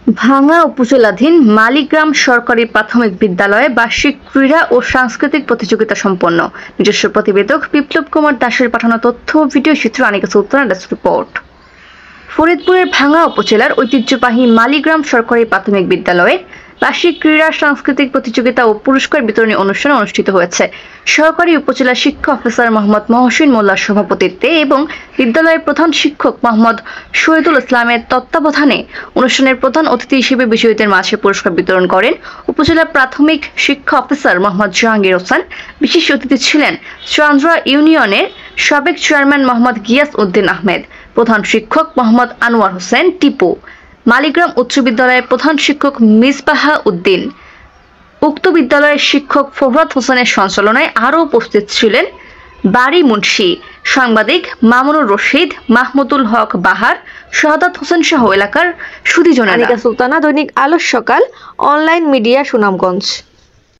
ভাঙ্গা উপজেলাধীন মালিগ্রাম সরকারি প্রাথমিক বিদ্যালয়ে বার্ষিক ক্রীড়া ও সাংস্কৃতিক প্রতিযোগিতা সম্পন্ন। নিজস্ব প্রতিবেদক বিপ্লব কুমার দাসের পাঠানো তথ্য ও ভিডিও চিত্র আনিকা সুলতানা ডেস্ক রিপোর্ট। ফরিদপুরের ভাঙ্গা উপজেলার ঐতিহ্যবাহী মালিগ্রাম সরকারি প্রাথমিক বিদ্যালয়ে বার্ষিক ক্রীড়া সাংস্কৃতিক প্রতিযোগিতা ও পুরস্কার বিতরণী অনুষ্ঠান অনুষ্ঠিত হয়েছে। সহকারী উপজেলা শিক্ষা অফিসার মোহাম্মদ মহসিন মোল্লার সভাপতিত্বে এবং বিদ্যালয়ের প্রধান শিক্ষক মোহাম্মদ শহীদুল ইসলামের তত্ত্বাবধানে অনুষ্ঠানের প্রধান অতিথি হিসেবে বিজয়ীদের মাঝে পুরস্কার বিতরণ করেন উপজেলা প্রাথমিক শিক্ষা অফিসার মোহাম্মদ জাহাঙ্গীর হোসেন। বিশেষ অতিথি ছিলেন চান্দ্রা ইউনিয়নের সাবেক চেয়ারম্যান মোহাম্মদ গিয়াস উদ্দিন আহমেদ, প্রধান শিক্ষক মোহাম্মদ আনোয়ার হোসেন টিপু, মালিগ্রাম উচ্চ বিদ্যালয়ের প্রধান শিক্ষক মিসবাহা উদ্দিন। উক্ত বিদ্যালয়ের শিক্ষক ফরহাদ হোসেনের সঞ্চালনায় আরও উপস্থিত ছিলেন বাড়ি মুন্সি, সাংবাদিক মামুনুর রশিদ, মাহমুদুল হক বাহার, শাহাদাত হোসেন সহ এলাকার সুধীজনেরা। আনিকা সুলতানা, দৈনিক আলো সকাল, অনলাইন মিডিয়া, সুনামগঞ্জ।